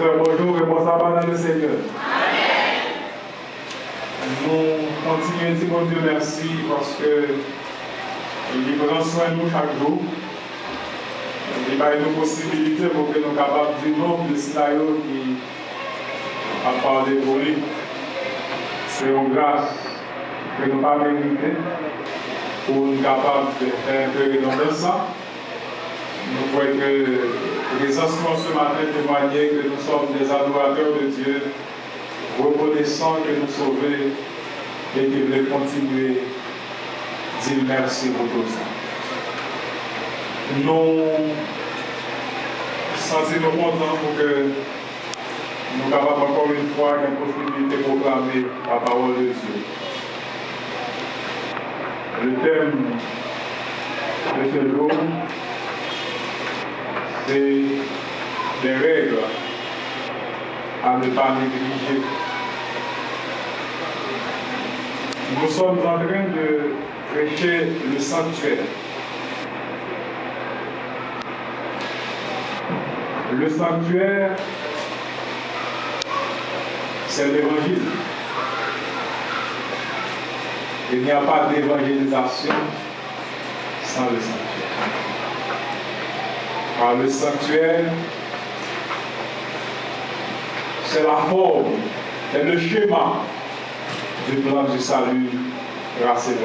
Bonjour et bon sabbat dans le Seigneur. Nous continuons à dire mon Dieu merci parce que il prend soin de nous chaque jour. Il a une possibilité pour que nous soyons capables de dire non de scénario qui a parlé pour lui. C'est une grâce que nous n'avons pas méritée pour nous capables de faire un peu dans ça. Nous voyons que les enseignements ce matin témoignaient que nous sommes des adorateurs de Dieu, reconnaissants que nous sauvons et qui voulons continuer à dire merci pour tout ça. Nous sentons contents pour que nous soyons capables encore une fois une possibilité de proclamer la parole de Dieu. Le thème de ce jour, c'est des règles à ne pas négliger. Nous sommes en train de prêcher le sanctuaire. Le sanctuaire, c'est l'évangile. Il n'y a pas d'évangélisation sans le sanctuaire. Car le sanctuaire, c'est la forme, c'est le schéma du plan du salut grâce à Dieu.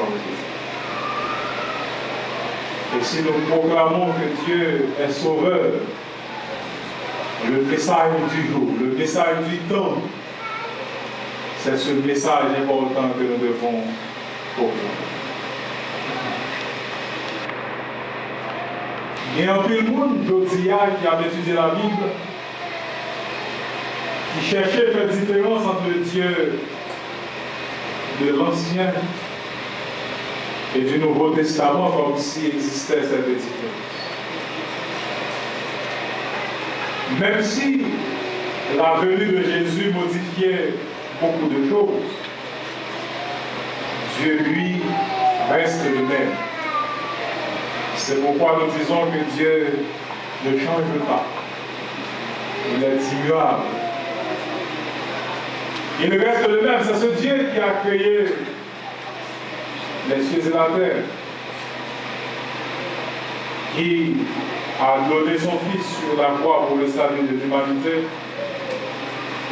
Et si nous proclamons que Dieu est sauveur, le message du jour, le message du temps, c'est ce message important que nous devons proclamer. Il y a un peu de monde qui a étudié la Bible, qui cherchait à faire différence entre le Dieu de l'Ancien et du Nouveau Testament, comme s'il existait cette différence. Même si la venue de Jésus modifiait beaucoup de choses, Dieu, lui, reste le même. C'est pourquoi nous disons que Dieu ne change pas. Il est immuable. Il reste le même. C'est ce Dieu qui a créé les cieux et la terre, qui a donné son Fils sur la croix pour le salut de l'humanité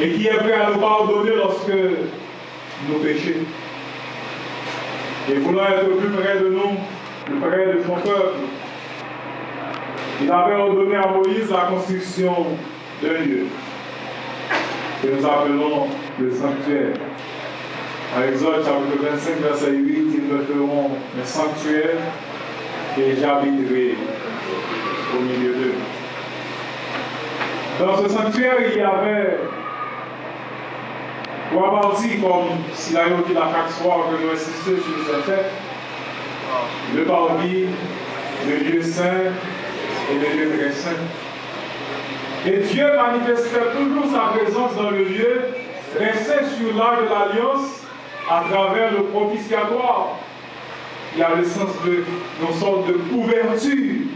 et qui est prêt à nous pardonner lorsque nous péchons. Et voulant être plus près de nous, plus près de son peuple, il avait ordonné à Moïse la construction d'un lieu que nous appelons le sanctuaire. À Exode chapitre 25, verset 8, ils me feront un sanctuaire et j'habiterai au milieu d'eux. Dans ce sanctuaire, il y avait trois parties, comme Silayo dit la chaque soir que nous insistons sur ce fait. Le parvis, le lieu saint et le lieu très saint. Et Dieu manifestait toujours sa présence dans le lieu, restait sur l'arche de l'alliance à travers le propitiatoire. Il y a le sens d'une sorte de couverture.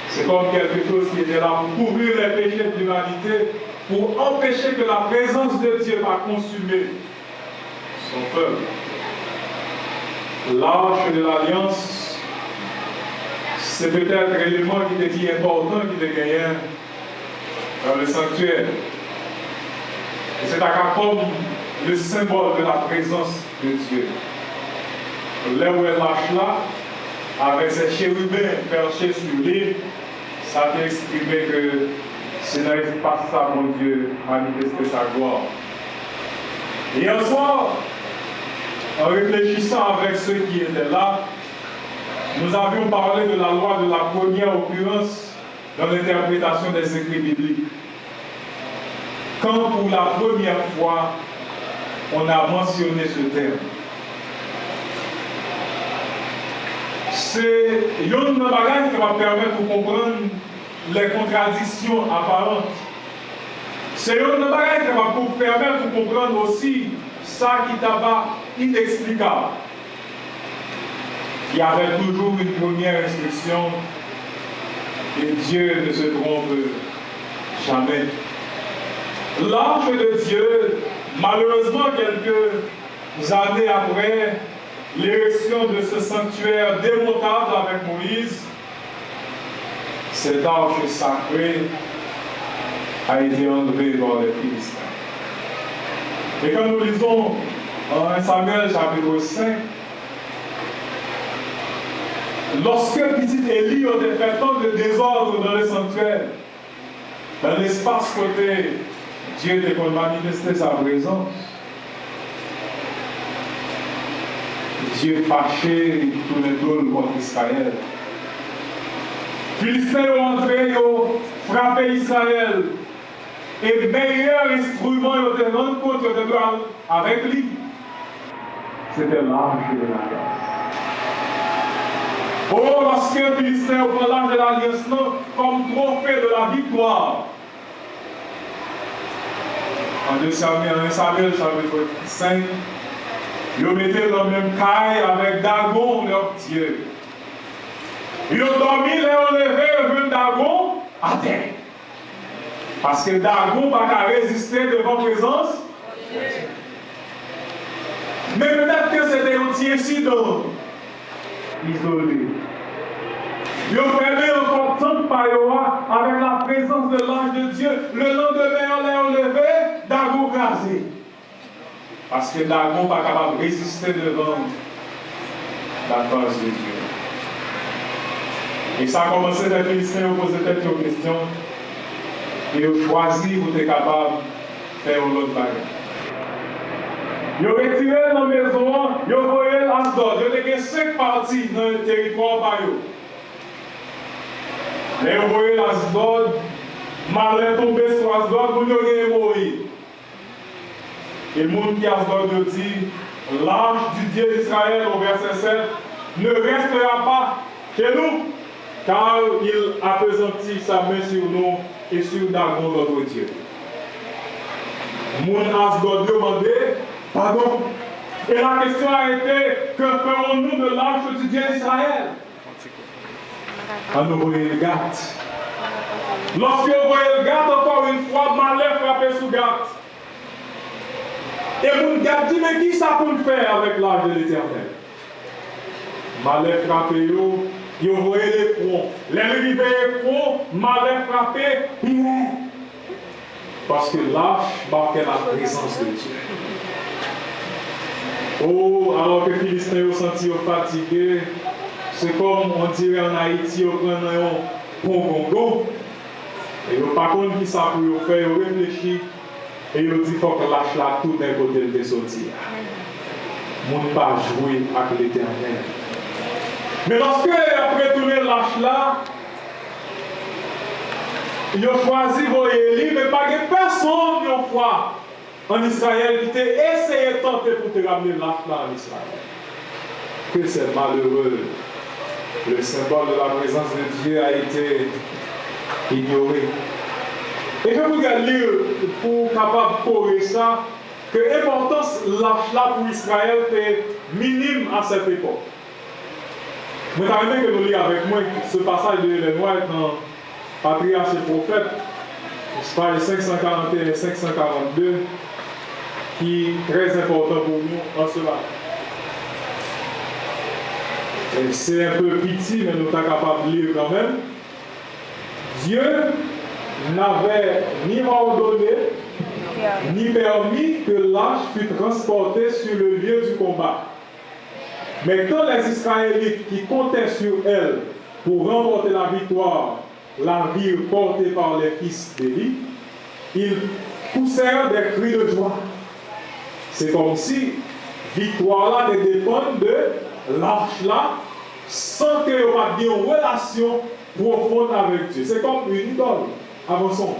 C'est comme quelque chose qui était là pour couvrir les péchés de l'humanité, pour empêcher que la présence de Dieu va consumer son peuple. L'arche de l'alliance, c'est peut-être l'élément qui était dit important qui était gagné dans le sanctuaire. Et c'est comme le symbole de la présence de Dieu. Là où elle marche là, avec ses chérubins perchés sur l'île, ça vient exprimer que ce n'est pas ça, mon Dieu, manifester sa gloire. Hier soir, en réfléchissant avec ceux qui étaient là, nous avions parlé de la loi de la première occurrence dans l'interprétation des écrits bibliques. Quand pour la première fois, on a mentionné ce terme. C'est une bagage qui va permettre de comprendre les contradictions apparentes. C'est une bagage qui va vous permettre de comprendre aussi ça qui est inexplicable. Il y avait toujours une première instruction et Dieu ne se trompe jamais. L'arche de Dieu, malheureusement quelques années après l'érection de ce sanctuaire démontable avec Moïse, cette arche sacrée a été enlevée par les Philistins. Et quand nous lisons en 1 Samuel chapitre 5, lorsque petit Élie a fait tant de désordre dans le sanctuaire, dans l'espace côté Dieu était pour manifester sa présence, Dieu fâché, il tourne tout contre Israël. Philistins ont entré, ils ont frappé Israël. Et le meilleur instrument, ils ont été rendu compte avec lui. C'était l'arche de l'alliance. Oh, lorsque Philistins ont pris l'arche de l'alliance comme trophée de la victoire. En 1 Samuel chapitre 5, ils ont mis dans le même caille avec Dagon, leur Dieu. Ils ont dormi, ils ont levé le Dagon à terre. Parce que Dagon n'a pas résister devant la présence. Mais peut-être que c'était un petit incident isolé. Ils ont permis encore tant de paillois avec la présence de l'ange de Dieu. Le lendemain, on l'a levé, Dagon crasé. Parce que Dagon n'est pas capable de résister devant la face de Dieu. Et ça a commencé les Philistins à poser quelques questions. Et ils ont choisi pour être capable de faire une autre bagarre. Ils ont retiré dans la maison, ils ont envoyé l'Asdod. Ils ont 5 parties dans le territoire par eux. Ils ont envoyé l'Asdod, malin tombé sur Asdod, pour nous mourir. Et le monde qui a Asdod dit, l'arche du Dieu d'Israël, au verset 7, ne restera pas chez nous, car il appesantit sa main sur nous et sur Dagon, notre Dieu. Mon Asdod demandait pardon. Et la question a été, que ferons-nous de l'arche du Dieu d'Israël? On envoyait le Gath. Lorsque vous voyez le Gath, encore une fois, malheur frappé sous Gath. Et mon Gath dit, mais qui ça peut faire avec l'arche de l'Éternel? Malheur frappé, ils envoyaient les fronts. Les rivets et fronts, malheur frappé, bien. Parce que l'arche marquait la présence de Dieu. Oh, alors que les Philistins ont senti fatigués, c'est comme on dirait en Haïti, on prend un pongongo. Et ils n'ont pas compris qui ça pour faire, ils ont réfléchi. Et ils ont dit qu'il faut que l'arche là tout d'un côté de sortir. Ils n'ont pas joué avec l'Éternel. Mais lorsque après tourner l'arche là, ils ont choisi Élie, mais pas de personne n'a foi en Israël qui t'a essayé de tenter pour te ramener l'arche là en Israël. Que c'est malheureux. Le symbole de la présence de Dieu a été ignoré. Et je voudrais lire pour capable corriger ça, que l'importance de l'arche là pour Israël était minime à cette époque. Vous avez que nous lisons avec moi ce passage de l'Énoir dans Patriarche et Prophète, page 541 et 542, qui est très important pour nous en cela. C'est un peu petit, mais nous sommes capables de lire quand même. Dieu n'avait ni ordonné, ni permis que l'arche fût transportée sur le lieu du combat. Mais quand les Israélites qui comptaient sur elle pour remporter la victoire la virent portée par les fils d'Élie, ils poussèrent des cris de joie. C'est comme si victoire là dépend de l'arche là, sans qu'il y ait une relation profonde avec Dieu. C'est comme une idole. Avançons.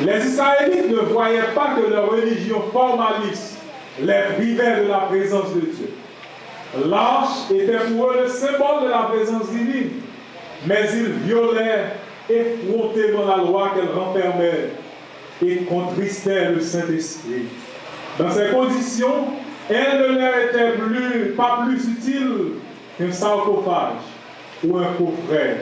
Les Israélites ne voyaient pas que leur religion formaliste les privait de la présence de Dieu. L'arche était pour eux le symbole de la présence divine, mais ils violaient effrontément la loi qu'elle renfermait et contristaient le Saint-Esprit. Dans ces conditions, elle ne leur était pas plus utile qu'un sarcophage ou un coffret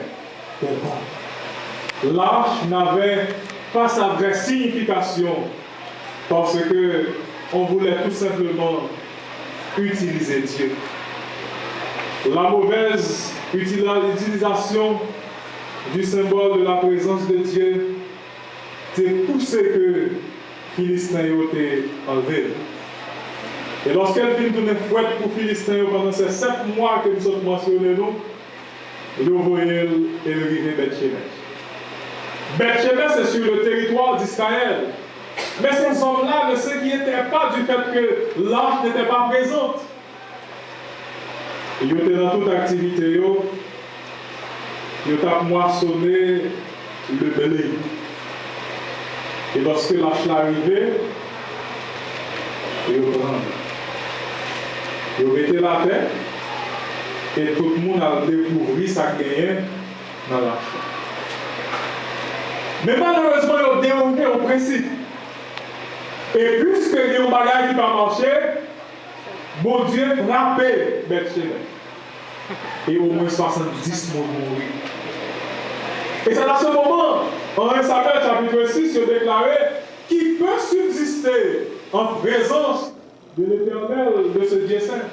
quelconque. L'arche n'avait pas sa vraie signification parce que on voulait tout simplement utiliser Dieu. La mauvaise utilisation du symbole de la présence de Dieu, c'est tout ce que Philistins ont enlevé. Et lorsqu'elle vient de fouette pour Philistins pendant ces 7 mois que nous sommes mentionnés, nous voyons élever Beth-Shemesh. Beth-Shemesh, c'est sur le territoire d'Israël. Mais ces hommes-là ne s'inquiétaient pas du fait que l'arche n'était pas présente. Ils étaient dans toute activité, ils ont moissonné le blé. Et lorsque l'arche arrivait, ils ont mettaient la tête et tout le monde a découvert sa gagne dans l'arche. Mais malheureusement, ils ont dérogé au principe. Et puisque il y a un bagage qui va marcher, bon Dieu frappait Beth-Shemesh. Et au moins 70 morts mourir. Et c'est à ce moment, en 1 Samuel chapitre 6, il a déclaré qui peut subsister en présence de l'Éternel, de ce Dieu saint.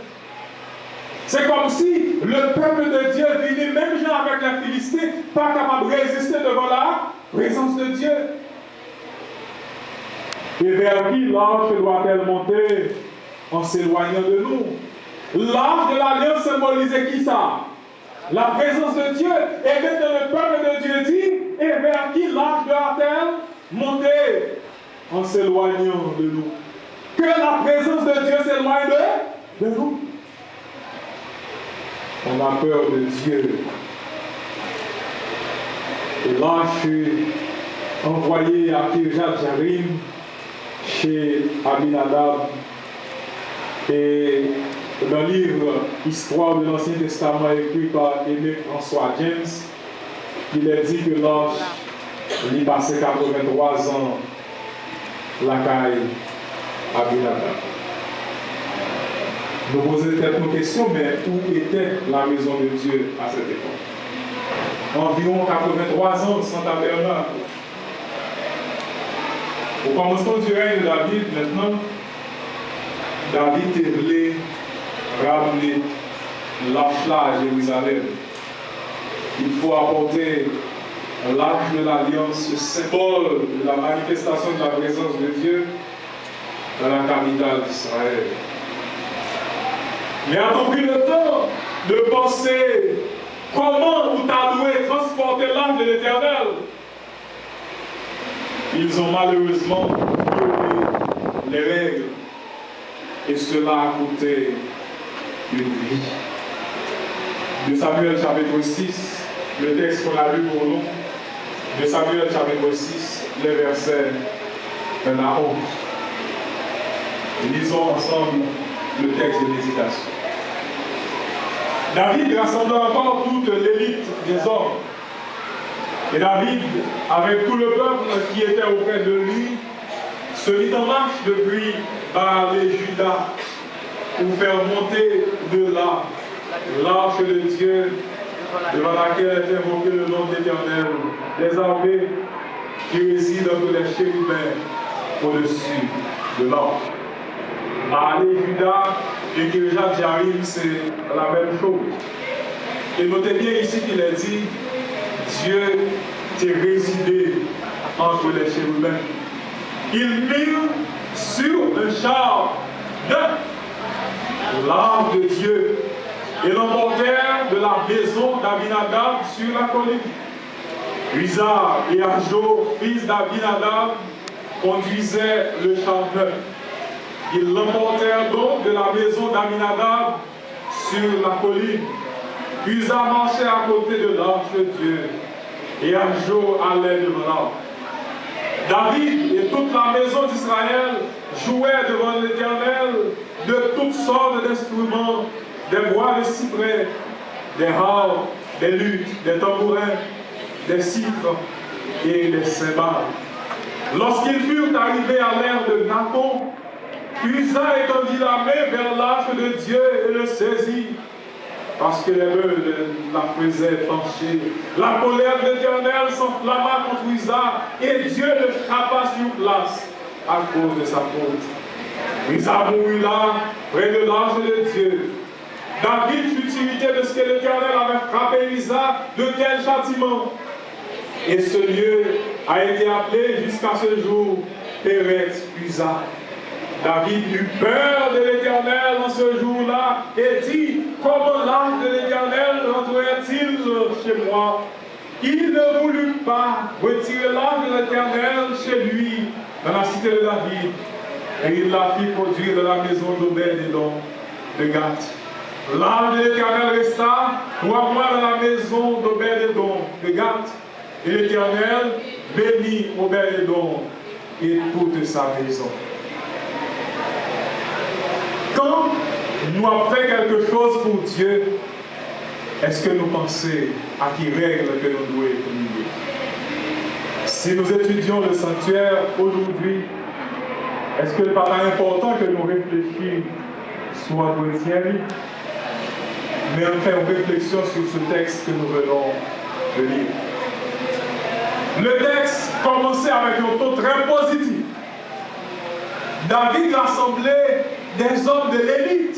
C'est comme si le peuple de Dieu venait, même gens avec la Philistine, pas capable de résister devant la présence de Dieu. Et vers qui l'arche doit-elle monter en s'éloignant de nous? L'arche de l'alliance symbolisait qui ça? la présence de Dieu. Et maintenant le peuple de Dieu dit, et vers qui l'ange doit-elle monter en s'éloignant de nous? Que la présence de Dieu s'éloigne de nous. On a peur de Dieu. Et là, je suis envoyé à Kirjat Jarim, chez Abinadab. Et dans le livre Histoire de l'Ancien Testament écrit par Aimé François James, il est dit que l'ange, il passait 83 ans la caille Abinadab. Nous posons peut-être une question, mais où était la maison de Dieu à cette époque? Environ 83 ans sans tabernacle. Au commencement du règne de David, maintenant, David voulait ramener l'arche là à Jérusalem. Il faut apporter l'arche de l'Alliance, ce symbole de la manifestation de la présence de Dieu dans la capitale d'Israël. Mais a-t-on pris le temps de penser comment ou t'as transporter l'arche de l'Éternel? Ils ont malheureusement violé les règles et cela a coûté une vie. De Samuel chapitre 6, le texte qu'on a lu pour nous, de Samuel chapitre 6, les versets 1 à 11. Lisons ensemble le texte de l'hésitation. David rassemble encore toute l'élite des hommes. Et David, avec tout le peuple qui était auprès de lui, se mit en marche depuis Baal et Juda pour faire monter de là l'arche de Dieu devant laquelle est invoqué le nom de l'Éternel, des armées qui résident entre les chérubins au-dessus de l'arche. Baal et Juda et Kirjat Jarim, c'est la même chose. Et notez bien ici qu'il est dit, Dieu t'est résidé entre les chérubins. Ils mirent sur un char de l'arche de Dieu et l'emportèrent de la maison d'Abinadab sur la colline. Uza et Arjo, fils d'Abinadab, conduisaient le char neuf. Ils l'emportèrent donc de la maison d'Abinadab sur la colline. Uza marchait à côté de l'arche de Dieu et Arjo allait devant l'arche. David et toute la maison d'Israël jouaient devant l'Éternel de toutes sortes d'instruments, des bois de cyprès, des harpes, des luttes, des tambourins, des cymbales et des cymbales. Lorsqu'ils furent arrivés à l'ère de Nathon, Uza étendit la main vers l'arche de Dieu et le saisit, parce que les meules la faisaient pencher. La colère de l'Éternel s'enflamma contre Uza, et Dieu le frappa sur place à cause de sa faute. Uza mourut là, près de l'arche de Dieu. David fut irrité de ce que l'Éternel avait frappé Uza de tel châtiment. Et ce lieu a été appelé jusqu'à ce jour Péretz Uza. David eut peur de l'Éternel en ce jour-là et dit, comment l'arche de l'Éternel rentrerait-il chez moi? Il ne voulut pas retirer l'arche de l'Éternel chez lui, dans la cité de David, et il la fit produire dans la maison d'Obed-Édom de Gath. L'arche de l'Éternel resta 3 mois dans la maison d'Obed-Édom de Gath, et l'Éternel bénit Obed-Édom et toute sa maison. Quand nous avons fait quelque chose pour Dieu, est-ce que nous pensons à qui règle que nous devons étudier? Si nous étudions le sanctuaire aujourd'hui, est-ce que ce n'est pas important que nous réfléchissions sur l'entretien, mais on fait une réflexion sur ce texte que nous venons de lire? Le texte commençait avec un ton très positif. David rassemblait des hommes de l'élite.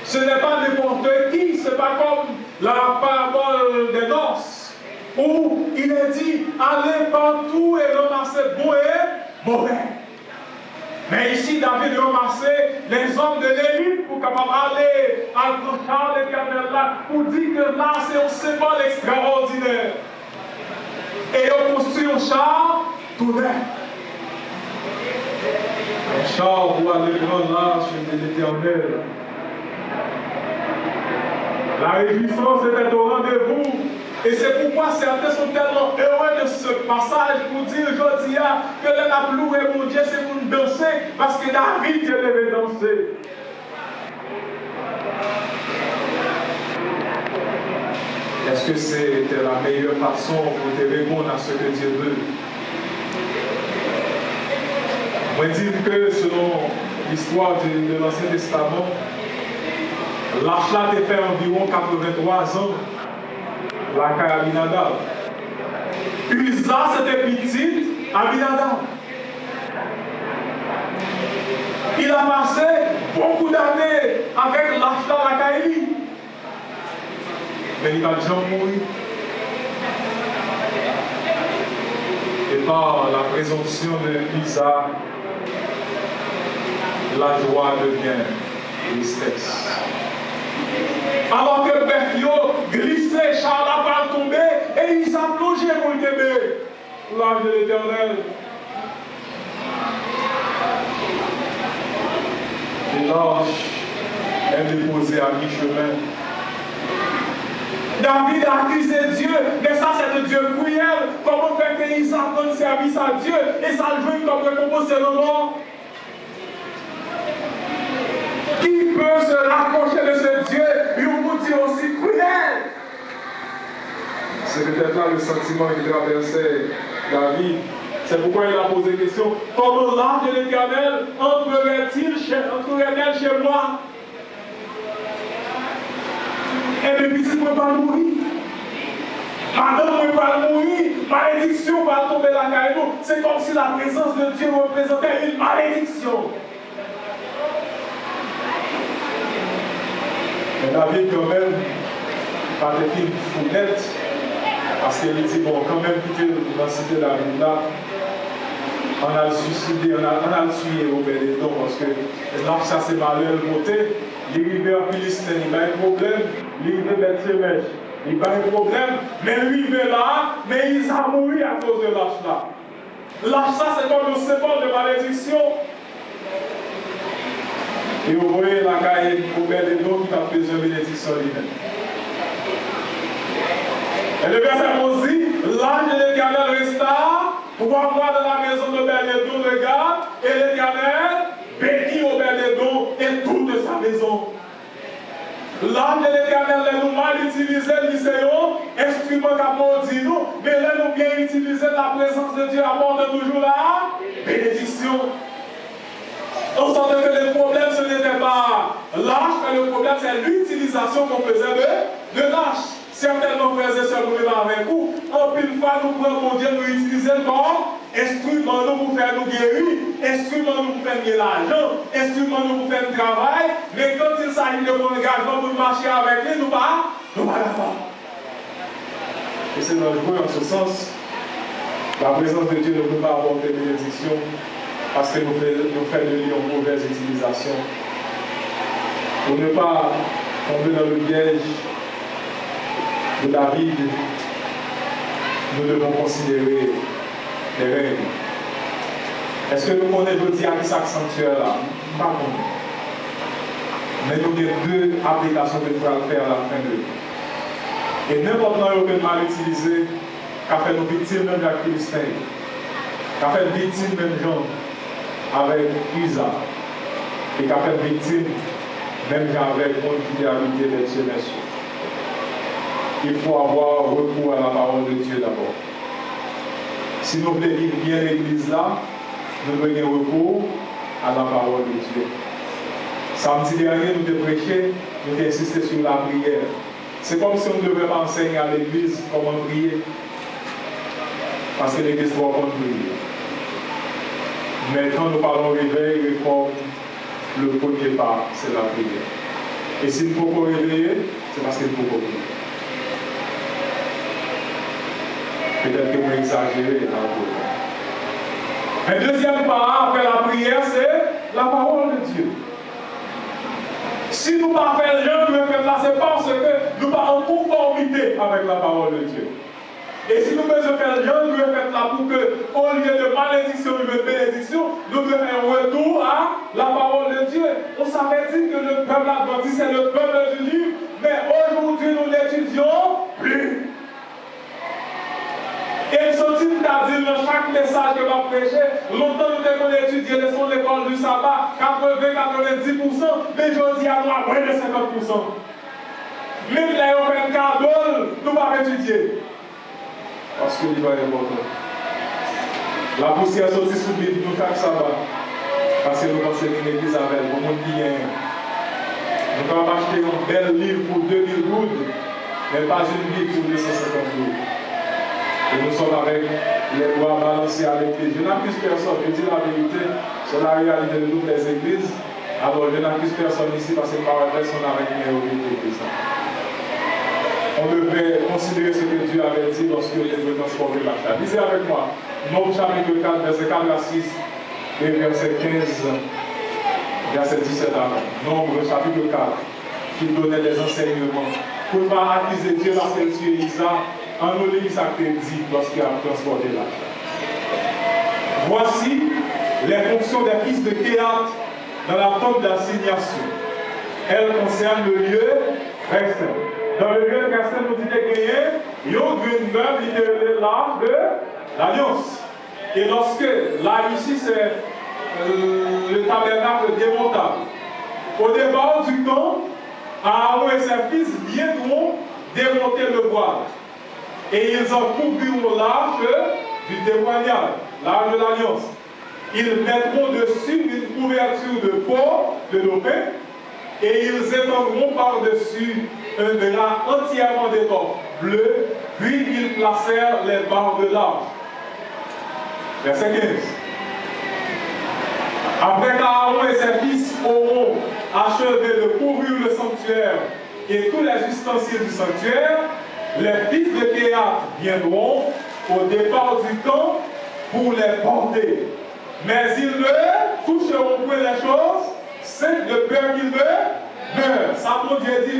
Ce n'est pas n'importe qui, ce n'est pas comme la parabole des noces, où il est dit, allez partout et ramassez bon et mauvais. Mais ici, David ramassait les hommes de l'élite pour capable aller à char l'Éternel là, pour dire que là, c'est un symbole extraordinaire. Et on construit un char tout neuf. Un char pour aller grand large de l'Éternel. La réjouissance était au rendez-vous. Et c'est pourquoi certains sont tellement heureux de ce passage pour dire aujourd'hui que l'on a loué mon Dieu, c'est pour nous danser, parce que David devait danser. Est-ce que c'était la meilleure façon pour te répondre à ce que Dieu veut? On dit que selon l'histoire de l'Ancien Testament, Lachla a fait environ 83 ans. La caille Abinadab. Uza, c'était petit, Abinadab. Il a passé beaucoup d'années avec Lachla, la caille. Mais il va déjà mourir. Et par la présomption de Uza, la joie devient tristesse. Alors que Bethio glissait, Charles va tomber et il s'est plongé pour le Québec. L'âge de l'Éternel. Et l'âge est déposé à mi-chemin. David a accusé Dieu, mais ça c'est de Dieu cruel. Comment faire que Isaac rende service à Dieu et ça le joue comme récompense, c'est le mort. Qui peut se rapprocher de ce Dieu et vous dire aussi cruel? C'est peut-être là le sentiment qui traversait David. C'est pourquoi il a posé la question, comment l'âge de l'Éternel entrerait-elle chez moi? Et le petit ne peut pas mourir. Madame ne peut pas mourir. Malédiction va tomber la caillou. C'est comme si la présence de Dieu représentait une malédiction. Mais David, quand même, pas de une fournette, parce qu'il dit, bon, quand même, quitter la cité de David là, on a le suicidé, on a le tué au Bénédon, parce que là, ça c'est malheur le côté. Il arrive en Philistin, il a un problème, il arrive à Bethshemesh, il a un problème, mais lui il est là, mais il a mouru à cause de l'âge là. L'âge ça c'est comme un symbole de malédiction. Et vous voyez la caille au Bénédon qui a besoin de bénédiction lui-même. Et le verset 11 dit, l'âge de l'Éternel resta 3 mois dans la maison de Bénédon de Gad, et l'Éternel bénit au Bénédon et toute sa maison. L'âme de l'Éternel, nous mal utilisé l'Iséon, instrument qu'a maudit nous, mais là nous bien utilisé la présence de Dieu apporte toujours la bénédiction. On sentait que le problème ce n'était pas l'âge, mais le problème c'est l'utilisation qu'on faisait de l'âge. Certainement, frères et sœurs, nous vivons avec vous. En pile fois, nous prenons mon Dieu, nous utilisons comme instrument nous pour faire nous guérir, instrument nous pour faire gagner l'argent, instrument nous pour faire le travail. Mais quand il s'agit de mon engagement pour marcher avec lui, nous pas d'accord. Et c'est dangereux en ce sens. La présence de Dieu ne peut pas apporter bénédiction parce que nous faisons de lui une mauvaise utilisation. Pour ne pas tomber dans le piège de David, nous devons considérer les règles. Est-ce que nous connaissons le diable qui sanctuaire là? Pas connaître. Mais nous avons 2 applications que nous allons faire à la fin de. Et n'importe quoi que nous mal utilisé, qu'a fait nos victimes même avec Philistin, qu'a fait victime même Jean avec Uza, et qu'a fait victime même Jean avec conjugalité de Bethshemesh. Il faut avoir recours à la parole de Dieu d'abord. Si nous voulons vivre bien l'église là, nous devons avoir recours à la parole de Dieu. Samedi dernier, nous devons prêcher, nous devons insister sur la prière. C'est comme si on ne devait pas enseigner à l'église comment prier. Parce que l'église doit apprendre à prier. Mais quand nous parlons réveil, réforme, le premier pas, c'est la prière. Et si nous pouvons réveiller, c'est parce qu'il faut prier. Peut-être que vous exagérez dans le Le deuxième pas après la prière, c'est la parole de Dieu. Si nous ne faisons rien, nous faisons là, c'est parce que nous ne sommes pas en conformité avec la parole de Dieu. Et si nous faisons faire rien, nous faisons là pour que, au lieu de malédiction, ou de bénédiction, nous faisons un retour à la parole de Dieu. On savait dire que le peuple adventiste, c'est le peuple du livre, mais aujourd'hui, nous l'étudions plus. Et ce type qu'a dit dans chaque message que va prêcher, longtemps nous avons étudié les sons de l'école du sabbat, 80-90%, mais je dis à moi, moins de 50%. Même là, on fait un cadeau, nous ne pas étudier. Parce que l'hiver est important. La poussière sortit sous le nous chaque sabbat. Parce que nous pensons qu'une église avec le monde qui est. Nous pouvons acheter un bel livre pour 2000 gouttes, mais pas une Bible pour 250 gouttes. Et nous sommes avec les doigts balancés avec les. Je n'accuse personne, je dis la vérité, c'est la réalité de toutes les églises. Alors je n'accuse personne ici parce que par personne avec une église. On devrait considérer ce que Dieu avait dit lorsque il veut transformer la chair. Lisez avec moi, Nombre chapitre 4, verset 4 à 6 et verset 15, verset 17 à 20. Nombre chapitre 4, qui donnait des enseignements. Pour ne pas accuser Dieu parce que Dieu Isaac, en nous lit ça qu'il dit lorsqu'il a transporté la chair. Voici les fonctions des fils de Kéhat dans la tente d'assignation. Elles concernent le lieu restant. Dans le lieu restant, nous dit qu'il y a une meuble qui est l'arche de l'alliance. Et lorsque là, ici, c'est le tabernacle démontable. Au départ du temps, Aaron et ses fils viendront démonter le voile. Et ils en couvriront l'arche du témoignage, l'arche de l'alliance. Ils mettront dessus une couverture de porc, de lopin, et ils étendront par-dessus un drap entièrement d'étoffe bleu, puis ils placèrent les barres de l'arche. Verset 15. Après qu'Aaron et ses fils auront achevé de couvrir le sanctuaire et tous les ustensiles du sanctuaire, les fils de Kéhat viendront au départ du camp pour les porter. Mais ils ne toucheront point les choses, c'est de peur qu'ils ne meurent. Ça, mon Dieu dit,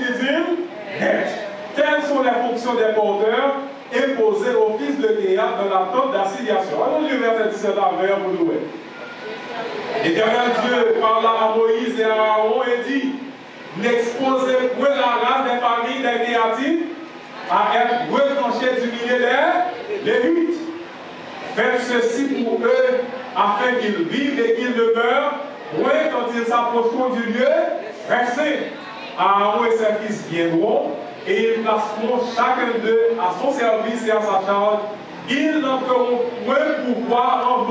net. Telles sont les fonctions des porteurs imposées aux fils de Kéhat dans la tente d'assignation. Allons lire verset 17 à 20 pour nous. L'Éternel Dieu parla à Moïse et à Aaron et dit: n'exposez point la race des familles des Kéhatites à être retranchée du milieu des Lévites. Faites ceci pour eux afin qu'ils vivent et qu'ils demeurent loin quand ils s'approcheront du lieu versé. Aaron et ses fils viendront et ils placeront chacun d'eux à son service et à sa charge. Ils n'entreront point pour voir en